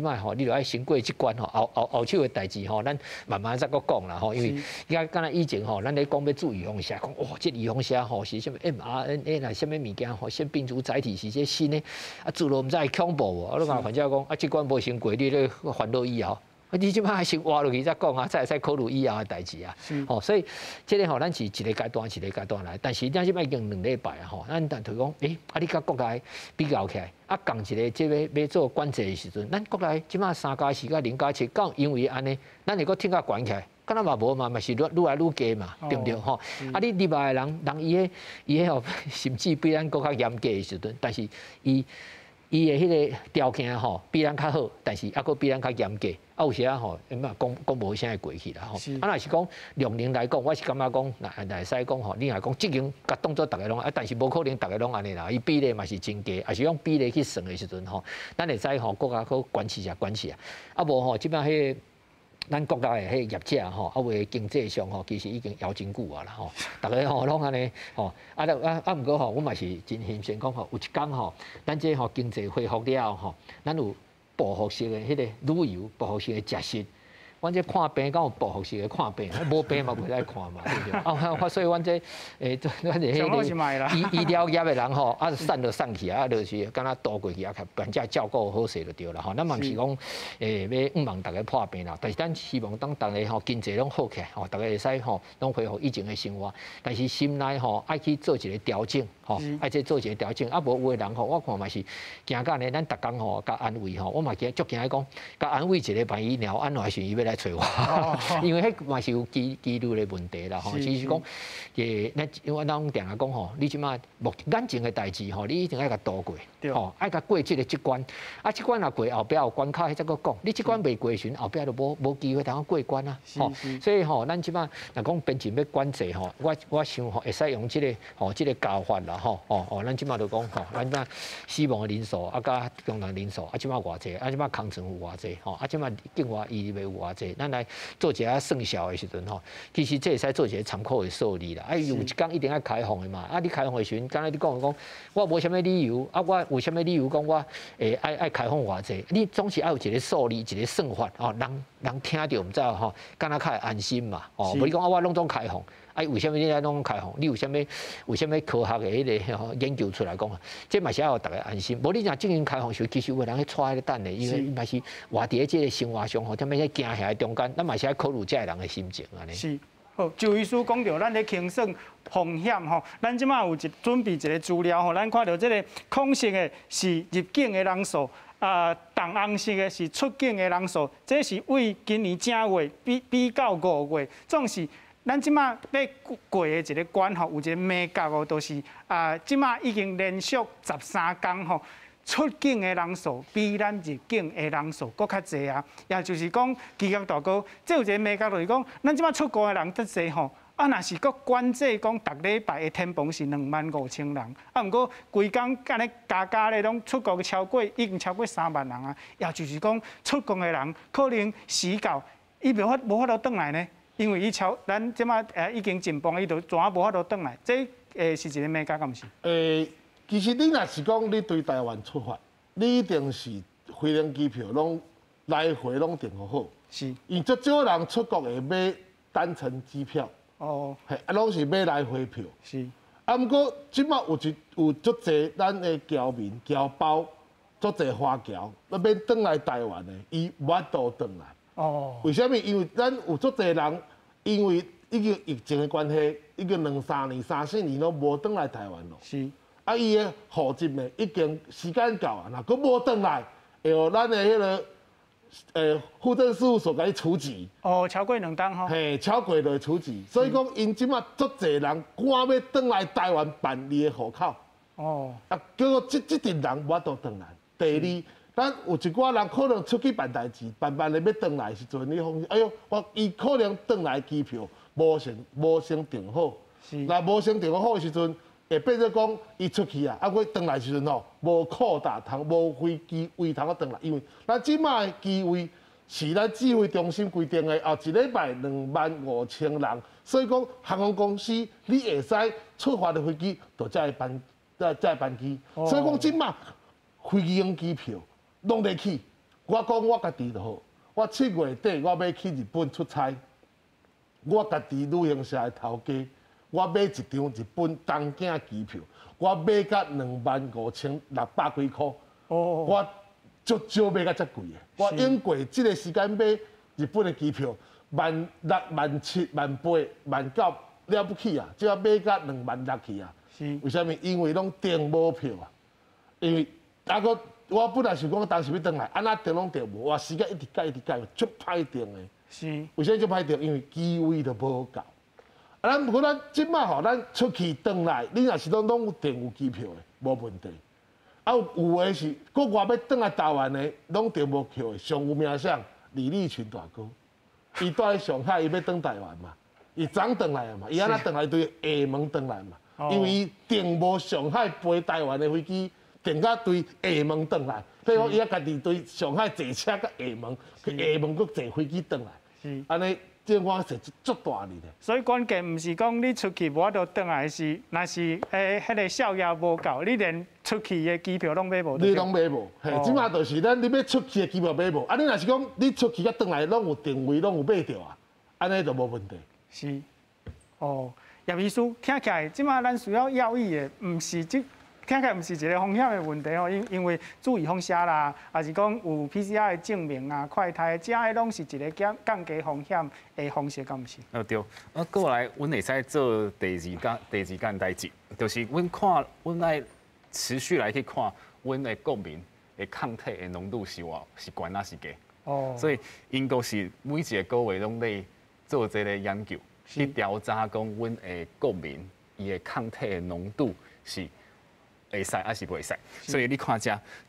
摆吼，你著爱先过即关吼，后手的代志吼，咱慢慢再搁讲啦吼，因为敢若以前吼，咱咧讲要注意预防射，讲哇，这预防射吼是啥物 mRNA 啦，啥物物件吼，腺病毒载体是这新的，啊，做了毋知会恐怖无？啊，你讲患者讲啊，即关无先过，你咧烦恼以后。你即摆先活落去再讲啊，再考虑以后的代志啊。哦，所以这个吼，咱是一个阶段一个阶段来，但是咱即摆已经2礼拜啊，吼，咱但就是讲，啊，你甲国内比较起来，啊，共一个即个要做管制的时阵，咱国内即摆3+4甲0+7，刚因为安尼，咱会搁听甲悬起来，敢若嘛无嘛，嘛是愈来愈加嘛，对不对？吼，啊，你入来的人伊迄吼，甚至比咱搁较严格的时阵，但是伊的迄个条件吼比咱较好，但是抑搁比咱较严格。啊，有时啊吼，讲无啥会过去啦吼。啊，若是讲量能来讲，我是感觉讲，来使讲吼，你若讲即间甲当做逐个拢，啊，但是无可能逐个拢安尼啦。伊比例嘛是真低，也是用比例去算的时阵吼，咱会使吼国家去管持下。啊无吼，即摆迄咱国家的迄业者吼，啊为经济上吼，其实已经摇真久啊啦吼。逐个吼拢安尼吼，毋过吼，我嘛是真欣赏讲吼，有一天吼，咱这吼经济恢复了吼，咱有报复式的迄个旅游，报复式的食食。阮这看病敢有报复式的看病，无病嘛袂来看嘛，对不对？啊，所以阮这阮这迄个医疗业的人吼，啊散就散去啊，就是敢若渡过去啊，把人家照顾好势就对了吼。咱嘛毋是讲要望大家破病啦，但是咱希望当大家吼经济拢好起来吼，大家会使吼拢恢复以前的生活，但是心内吼爱去做一个调整吼，爱去做一个调整。啊，无有的人吼，我看嘛是惊到呢，咱逐工吼甲安慰吼，我嘛惊足惊讲甲安慰一个万一鸟安怎时伊要来找我，因为迄嘛是有几率的问题啦吼。就是讲，我拢定下讲吼，你即马眼前的代志吼，你一定要甲渡过，吼，爱甲过即关。啊，即关若过后壁有关卡，再搁讲，你即关未过时，后壁就无机会通过关啊。吼，所以吼，咱即马若讲边境要管制吼，我想吼会使用即个教法啦吼，咱即马就讲吼，咱即死亡的人数啊，甲重症人数啊，即马偌济，啊，即马康存有偌济，吼，啊，即马境外移入有偌济，咱来做一下算小的时阵吼，其实这会使做一个参考的数字啦。啊，有一天一定要开放的嘛，啊，你开放的时阵，刚才你讲我无啥物理由，啊，我有啥物理由讲我爱开放偌济？你总是要有一个数字，一个算法，哦，人听到毋知吼，敢若较会安心嘛，哦，无你讲啊，我拢总开放。哎，为什么你来拢开放？你有啥物科学的迄个研究出来讲啊？这嘛是要大家安心。无你若进行开放时，其实有人去带迄个等的，因为嘛是活伫即个生活上吼，踮咧惊吓中间，咱嘛是要考虑这人的心情安尼。是，好，就医师讲到咱咧轻算风险吼，咱即马有准备一个资料吼，咱看到即个空色的是入境的人数。淡红色的是出境的人数，这是为今年正月比到5月，总是。咱即马咧过的一个关吼，有一个美角哦，就是即马已经连续13天吼，出境的人数比咱入境的人数搁较济啊。也就是讲，基业大哥，这有一个美角就是讲，咱即马出国的人得济吼。啊，若是搁管制讲，逐礼拜的天棚是25000人，啊，毋过规工安尼加咧，拢出国已经超过3万人啊。也就是讲，出国的人可能时到，伊无法度转来呢。因为咱即马已经进步，伊就全无法度转来，这是一个美感，敢毋是？其实你若是讲你对台湾出发，你一定是飞机机票拢来回拢订好。是。因足少人出国会买单程机票。哦。嘿，拢是买来回票。是。啊，毋过即马有足侪咱的侨民侨胞，足侪华侨，要转来台湾的，伊无法度转来。哦，为什么？因为咱有足侪人，因为已经疫情的关系，已经2、3年、3、4年拢无转来台湾咯。是。啊，伊的户籍呢，已经时间到啊，若佫无转来，会互咱的迄个户政事务所甲伊处置。哦，超过2档吼。嘿，超过就会处置。所以讲，因即马足侪人赶要转来台湾办理的户口。哦。啊，结果这阵人无法度转来。第二。咱有一寡人可能出去办代志，办的要转来的时阵，你放哎呦，伊可能转来机票无先订好，那无先订好的时阵，会变做讲伊出去啊，我转来的时阵吼，无扩大通，无飞机位通转来，因为咱即卖机位是咱指挥中心规定的，后一礼拜25000人，所以讲航空公司你会使出发的飞机就才会班机，所以讲即马飞机用机票拢得去。我讲我家己就好，我7月底我要去日本出差，我家己旅行社的头家，我买一张日本东京机票，我买到25600几块，我足少买到遮贵的。我用过这个时间买日本的机票，16000、17000、18000、19000了不起啊！只要买到26000去啊！为什么？因为拢订无票啊！因为个我本来想讲当时要回来，安那订拢订无，我时间一直改，足歹订的。是。为什么足歹订？因为机位都无够。啊，咱不过咱即摆吼，咱出去回来，你若是拢有订有机票的，无问题。啊，有的是国外要转来台湾的，拢订无票的，上有名声李立群大哥，伊住喺上海，伊要转台湾嘛，伊早转来啊嘛，伊安那转来对厦门转来嘛，因为伊订无上海飞台湾的飞机。订到对厦门转来，譬如伊啊家己对上海坐车到厦门，去厦门佫坐飞机转来，是安尼，即我是足大力的。所以关键毋是讲你出去无得转来，是若是迄个效益无够，你连出去的机票拢买无。你拢买无，嘿，即马就是咱你要出去的机票买无，啊你若是讲你出去甲转来拢有定位，拢有买着啊，安尼就无问题。是，叶医师听起来，即马咱需要义的，毋是即。听起来毋是一个风险的问题吼，因为注意风险啦，还是讲有 PCR 的证明啊，快筛，这些拢是一个降低风险的方式，敢毋是？对。过来，阮会使做第二件代志，就是阮来持续来去看阮的国民的抗体的浓度是悬还是低。所以英国是每一个月拢在做这个研究，去调查讲阮的国民伊的抗体的浓度是。会使还是袂使，所以你看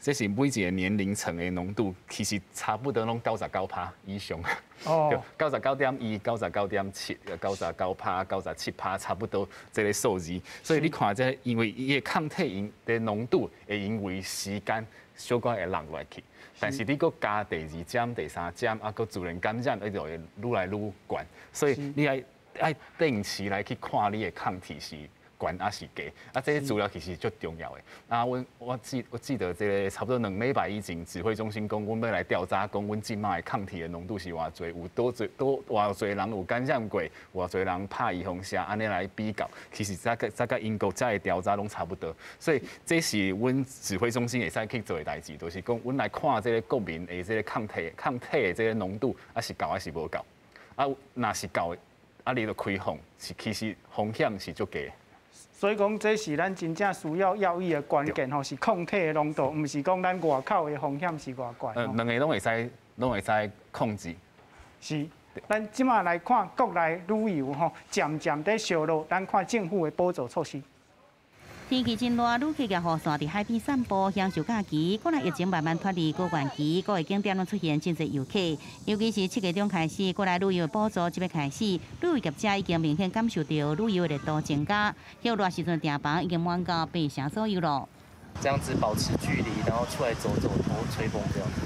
这是每一个年龄层的浓度，其实差不多拢99%以上。99.1、99.7、99%、97%，差不多这个数字。所以你看这，因为伊的抗体的浓度会因为时间小可会落落去，但是你搁加第2针、第3针，啊，搁自然感染，伊就会愈来愈悬。所以你爱定期来去看你的抗体是。悬还是低，啊，这些资料其实足重要的。啊，我记得这个差不多2礼拜以前，指挥中心讲，阮要来调查，讲阮即卖抗体的浓度是偌侪，有多侪人有感染过，偌侪人拍预防针，安尼来比较，其实再甲英国再调查拢差不多。所以这是阮指挥中心会使去做的代志，就是讲，阮来看这个国民的这个抗体的这个浓度，啊是够还是无够？啊，若是够的，啊你就开放，是其实风险是足低的。所以讲，这是咱真正需要义的关键吼，是抗体的浓度，毋是讲咱外口的风险是偌高。两个拢会使控制。是，咱即马来看国内旅游吼，渐渐在烧落，咱看政府的补助措施。天气真热，旅客也好散伫海边散步享受假期。国内疫情慢慢脱离高原期，各个景点拢出现真侪游客。尤其是7月中开始，国内旅游的补助即要开始，旅游业者已经明显感受到旅游的热度增加。迄热时阵订房已经满到8成左右了。这样子保持距离，然后出来走走，然后吹风这样子。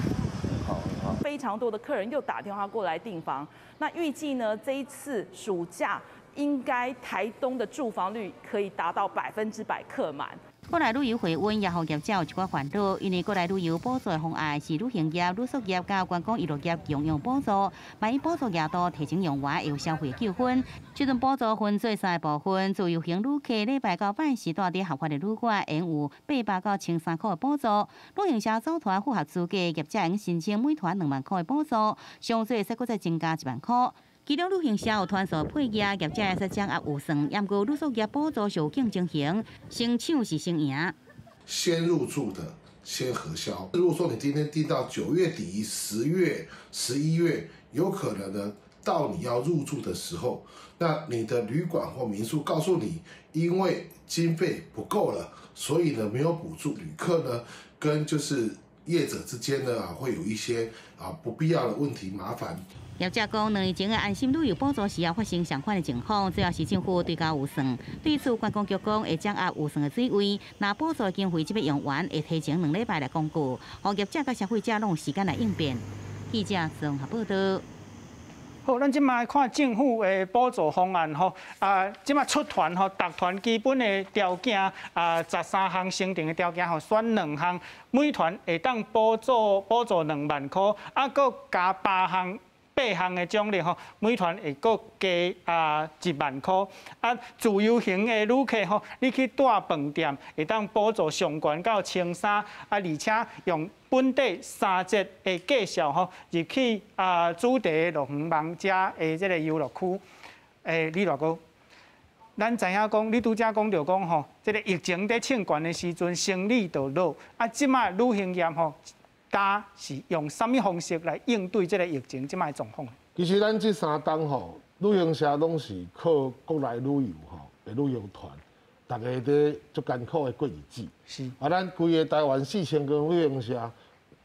好。非常多的客人又打电话过来订房。那预计呢，这一次暑假应该台东的住房率可以达到100%客满。国内旅游回温也让业者有一寡烦恼，因为国内旅游补助的方案是旅行业、旅宿业甲观光娱乐业共用补助，万一补助额度提前用完，会有消费纠纷。这阵补助分做3个部分，自由行旅客礼拜到晚是住伫合法的旅馆，用有800到1300块的补助；旅行社组团符合资格，业者用申请每团2万块的补助，上最使搁再增加1万块。其中旅行社有团数配额，业者会使掌握预算，也过旅宿业补助是有竞争型，先抢是先赢。先入住的先核销。如果说你今天订到9月底、10月、11月，有可能呢到你要入住的时候，那你的旅馆或民宿告诉你，因为经费不够了，所以呢没有补助旅客呢，跟就是业者之间呢会有一些不必要的问题麻烦。业者讲，2年前的安心旅游补助时也发生相款的情况，主要是政府对价预算。对此，观光局讲会掌握预算的水位，若补助经费即要用完，会提前2礼拜来公布，让业者甲消费者拢有时间来应变。记者综合报道。好，咱即卖看政府的补助方案吼，即卖出团吼，逐团基本的条件13项成定的条件吼，选2项，每团会当补助2万块，搁加8项的奖励吼，每团会搁加1万块。自由行的旅客吼，你去住饭店会当补助上悬到1300，而且用本地3节的介绍吼，入去主题乐园网家的这个游乐区。李大哥，咱知影讲，你拄则讲着讲吼，这个疫情在庆悬的时阵，生意就落。即卖旅行业吼。大是用什么方式来应对这个疫情这卖状况？其实咱这3档吼，旅行社拢是靠国内旅游吼的旅游团，大家在足艰苦的过日子。是。咱规个台湾4000间旅行社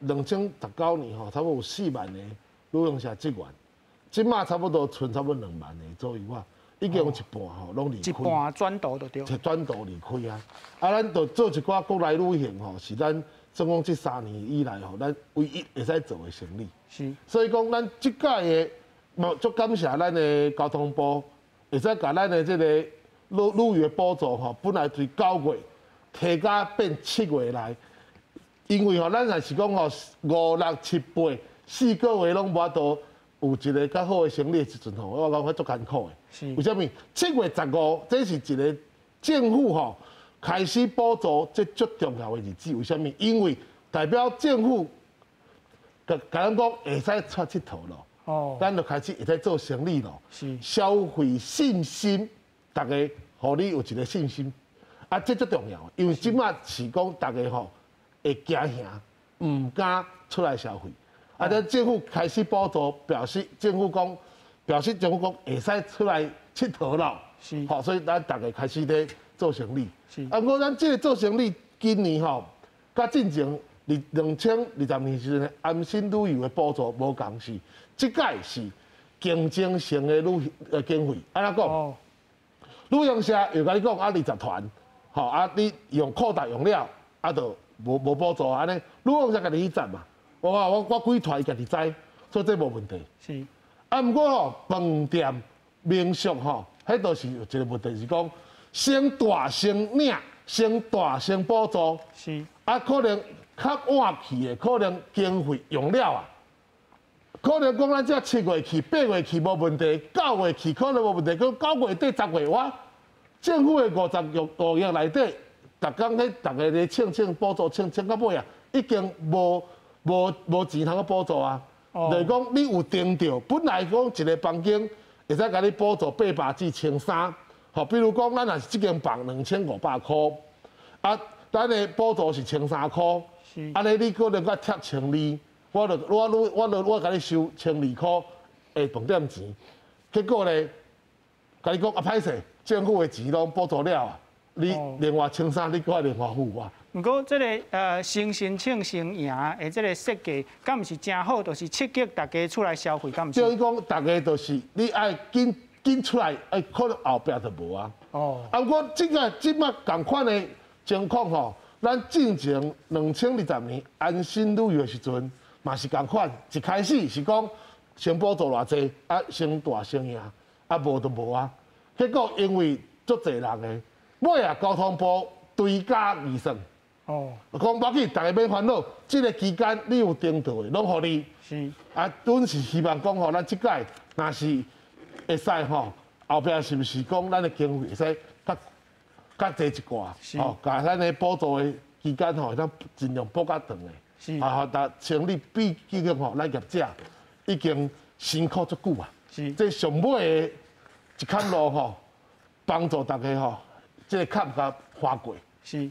，2019年吼，差不多有4万个旅行社职员，即马差不多剩差不多2万个左右啊，已经有一半吼拢离开。一半转道就对。转道离开啊！咱就做一寡国内旅行吼，是咱。总共这3年以来吼，咱唯一会使做的生意。是。所以讲，咱即届的，足感谢咱的交通部，会使甲咱的这个旅游的补助吼，本来对9月提加变7月来，因为吼，咱若是讲吼5、6、7、8 4个月拢无法度有一个较好的生意的时阵吼，我讲足艰苦的。是。为什么？7月15，这是一个政府吼。开始补助，这最重要的日子，为什么？因为代表政府甲咱讲会使出佚佗咯，哦，咱就开始会使做生意咯，是消费信心，大家互你有一个信心，这最重要，因为即马是讲大家吼会惊吓，唔敢出来消费，咱政府开始补助，表示政府讲会使出来佚佗咯，是，好，所以咱大家开始咧做生意。不过咱这个做生意，今年吼，甲进前2020年时阵安心旅游的补助无共是，这届是竞争性的经费。安怎讲？旅行社又甲你讲20团，吼你用扩大用了，就无补助安尼。旅行社家己去赚嘛，我几团伊家己知，所以这无问题。是。不过吼，饭店、民宿吼，迄都是有一个问题是讲。先大先领，先大先补助，是可能较晚去的，可能经费用了啊，可能讲咱这7月去、8月去无问题，9月去可能无问题，到9月底、10月哇，政府的5亿内底，逐工咧，大家咧请补助，请到尾啊，已经无钱通去补助啊，就是讲你有订到，本来讲一个房间会使甲你补助800至1300。好，比如讲，咱若是这间房2500块，咱的补助是1300块，安尼你可能甲贴1200，我甲你收1200块的饭店钱，结果咧，甲你讲歹势，政府的钱拢补助了啊，你另外1300你搁另外付我。不过这个先申请先赢的这个设计，敢毋是真好，就是刺激大家出来消费，敢毋是？所以讲，大家就是你爱紧出来，可能后壁就无啊。不过即摆同款的情况吼，咱进前2020年安心旅游的时阵，嘛是同款，一开始是讲先补助偌济，先大先赢，无就无啊。结果因为足侪人的，尾交通部追加预算。讲无要紧，大家免烦恼，这个期间你有订到的，拢互你。是。阮是希望讲吼，咱即届若是。会使吼，后壁是不是讲咱的经费会使较济一寡？吼，甲咱的补助的期间吼，咱尽量补较长的。是。但成立毕竟吼，咱业者已经辛苦足久啊。是。这上尾的一坎路吼，帮助大家吼，这个坎甲跨过。是。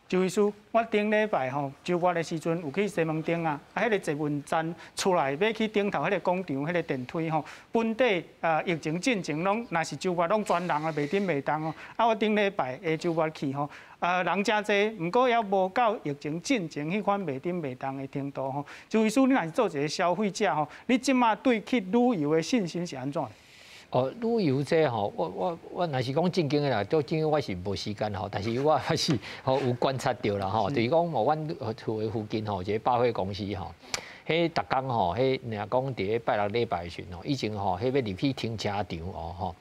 周医师，我顶礼拜吼周末的时阵有去西门町啊，迄个捷运站出来要去顶头迄个广场迄个电梯吼，本地疫情进前拢若是周末拢全人啊，袂顶袂动哦。我顶礼拜下周末去吼，人真济，毋过也无到疫情进前迄款袂顶袂动的程度吼。周医师，你若是做一个消费者吼，你即马对去旅游的信心是安怎？旅游这吼，我若是讲正经的啦，都正经我是无时间吼，但是我还是有观察到啦吼，就是讲阮厝的附近吼，一个百货公司吼，迄逐工吼，迄若讲伫咧拜六礼拜时吼，以前吼，迄要入去停车场哦吼，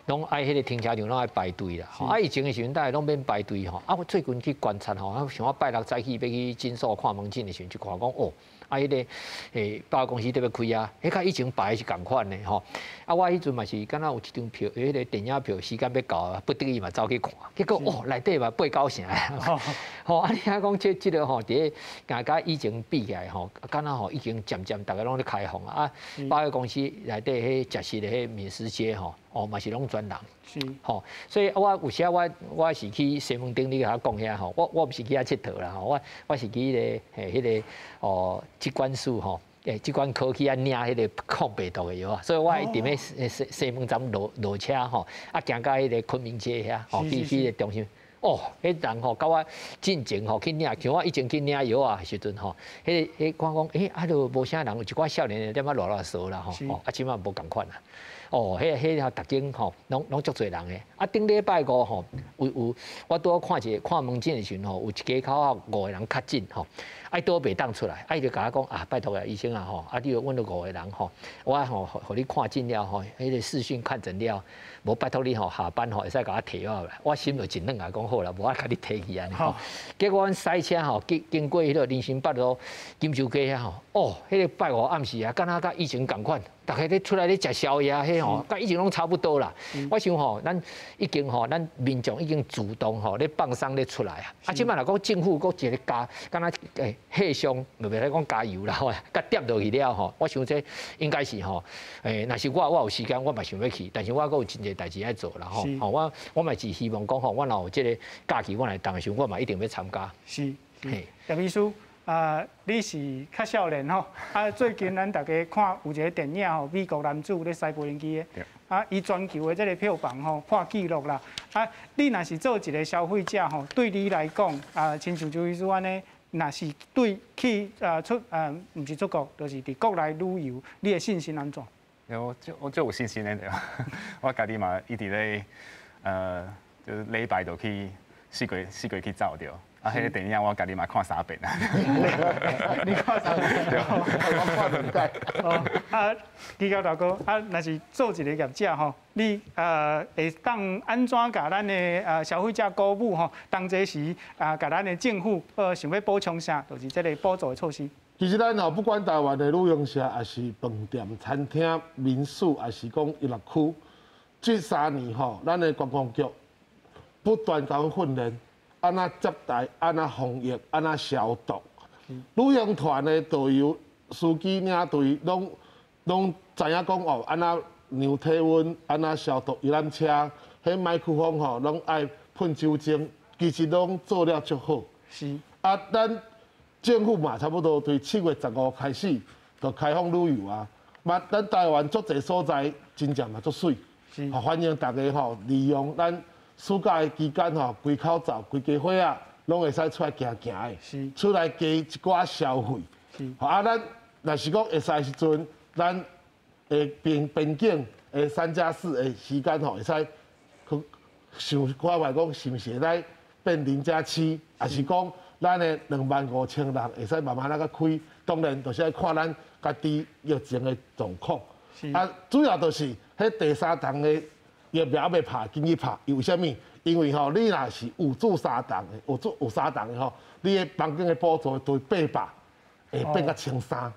拢爱迄个停车场拢爱排队啦。啊，以前的时阵，大家拢免排队吼。啊，我最近去观察吼，像我拜六早起要去诊所看门诊的时阵，就看讲哦。啊，迄个百货公司要开啊，迄甲以前排是共款的吼。啊，我迄阵嘛是，敢若有一张票，迄个电影票时间要到啊，不得已嘛走去看。结果哦，内底嘛8、9成啊。吼，啊，你听讲即个吼，伫个甲以前比起来吼，敢若吼已经渐渐大家拢咧开放啊。啊，百货公司内底迄食食的迄美食街吼，哦嘛是拢专人。是。吼，所以我有时我是去西门町，你甲我讲遐吼，我毋是去遐佚佗啦吼，我是去迄个哦。疾管署吼，疾管科去啊领迄个抗病毒的药啊，所以我一定咧西门站落车吼，啊行到迄个昆明街遐，吼去个中心，哦，迄人吼甲我进前吼去领，像我以前去领药啊时阵吼，迄讲啊都无啥人，有一寡少年点仔乱扫啦吼，啊即摆无共款啦。哦，迄逐间吼，拢足侪人诶。啊，顶礼拜五吼，有我拄好看门诊诶时阵吼，有一家口啊5个人确诊吼，啊都袂当出来，啊伊就甲我讲啊，拜托啊医生啊吼，啊你有阮到5个人吼，我吼互你看诊了吼，迄个视讯看诊了，无拜托你吼下班吼会使甲我摕我来，我心就真软啊，讲好啦，无我甲你摕去安尼吼。结果阮塞车吼，经过迄个林森北路金洲街遐吼，哦，迄个拜五暗时啊，敢若甲以前共款。大家咧出来咧食宵夜，迄吼，甲以前拢差不多啦。我想吼，咱已经吼，咱民众已经主动吼咧放松咧出来啊。啊，即摆若讲政府搁一个加，敢若气象，袂来讲加油啦，吼，甲点落去了吼。我想这应该是吼，若是我有时间，我嘛想要去，但是我搁有真侪代志要做啦吼。吼，我嘛是希望讲吼，我若有即个假期，我来当时我嘛一定要参加。是，嘿，叶秘书。你是较少年吼，最近咱大家看有一个电影吼，美国男子咧驶无人机的，伊全球的这个票房吼破纪录啦。你若是做一个消费者吼，对你来讲，亲像周医师安尼，若是对去毋是出国，就是伫国内旅游，你的信心安怎？我就有信心的对吧？我家己嘛一直咧，就是礼拜就去四月去走着。啊，迄个电影我家己嘛看3遍啊。你看3遍？对，我看2遍。基教大哥，若是做一个业者吼，你会当安怎甲咱的消费者鼓舞吼？当这时甲咱的政府想要补充啥，就是这个补助的措施。其实咱不管台湾的旅行社，还是饭店、餐厅、民宿，还是讲娱乐区，这3年吼，咱的观光局不断甲阮训练。安怎接待，安怎防疫，安怎消毒。旅行团的导游、司机、领队拢知影讲哦，安怎量体温，安怎消毒游览车，迄麦克风吼拢爱喷酒精，其实拢做了足好。是。咱政府嘛，差不多对7月15开始就开放旅游啊。嘛，咱台湾足侪所在真正嘛足水，欢迎大家吼利用咱。暑假的期间吼，规口罩、规家伙仔拢会使出来行行的，出来加一寡消费。咱若是讲会使时阵，咱的边境的3+4的时间吼，会使想看卖讲是毋是会变0+7，还是讲咱的25000人会使慢慢那个开。当然，就是要看咱家己疫情的状况。主要就是迄第3档的。疫苗要拍，紧去拍，为什么？因为吼，你若是有住3档的，有3档的吼，你的房间的补助对800，会变到1300。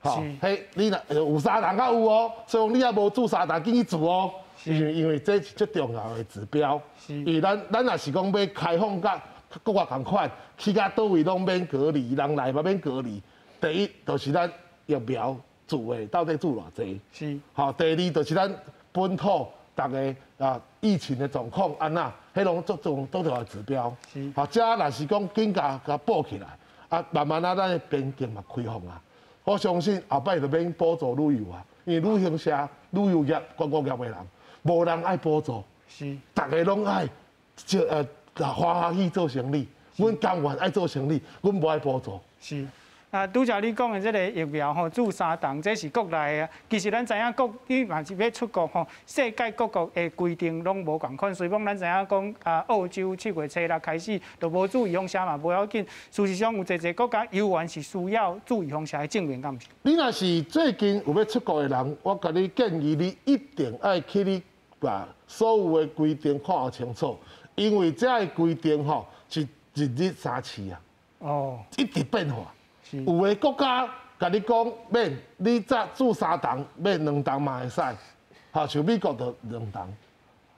吼，迄你若有3档较有哦，所以你也无住3档，紧去住哦。因为这是最重要的指标。因为咱若是讲要开放甲国外同款，去到倒位拢免隔离，人来嘛免隔离。第一就是咱疫苗住的到底住偌济？是。好，第二就是咱本土。大家疫情的状况安那，迄拢做重要指标。好，这若是讲紧甲补起来，慢慢咱的边境嘛开放啊。我相信后摆就免补助旅游啊，因为旅行社、旅游业、观光业的人，无人爱补助，大家拢爱欢喜做生意。阮甘愿爱做生意，阮无爱补助。是。拄则你讲的这个疫苗吼，注3档，这是国内的。其实咱知影你嘛是要出国吼，世界各国的规定拢无共款。随便咱知影讲澳洲7月初6开始就无注意风险嘛，无要紧。事实上有一国家游玩是需要注意风险的证明，敢毋是？你若是最近有要出国的人，我甲你建议你一定要去你把所有的规定看清楚，因为这个规定吼是一日3次啊。哦，一直变化。有的国家甲你讲免，你再注3档，免2档嘛会使，哈，像美国就2档，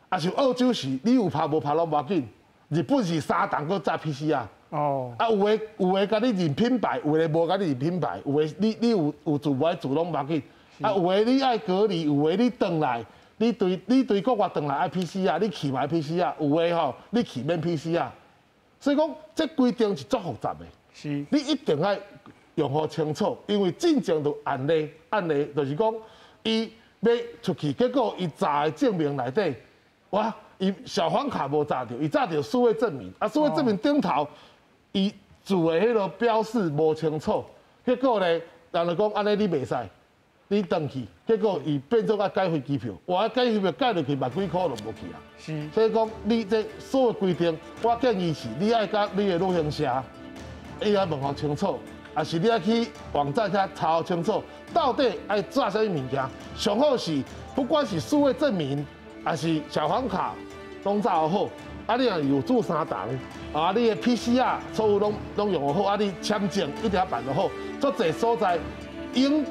啊，像澳洲是你有拍无拍拢无要紧，日本是3档搁再 PCR。哦，啊，有的甲你认品牌，有的无甲你认品牌，有的你有自无爱自拢无要紧，啊，有的你爱隔离，有的你转来，你对国外转来爱 PCR， 你去嘛爱 PCR， 有的吼你去免 PCR， 所以讲这规定是足复杂的。是，你一定要用好清楚，因为真正的案例就是讲，伊要出去，结果伊查的证明内底，哇，伊小黄卡无查到，伊查到数位证明，啊，数位证明顶头，伊做的迄个标示无清楚，结果呢，人就讲安尼你袂使，你转去，结果伊变做要改回机票，哇，改机票改落去万几块都无去啊。是，所以讲你这所有规定，我建议是你爱甲你的旅行社。你要问好清楚，还是你要去网站遐查清楚，到底爱做啥物物件？上好是不管是数位证明，还是小黄卡，拢查好。啊，你若有注3档，啊，你的 PCR 所有拢用好，啊，你签证一定要办得好，足侪所在应。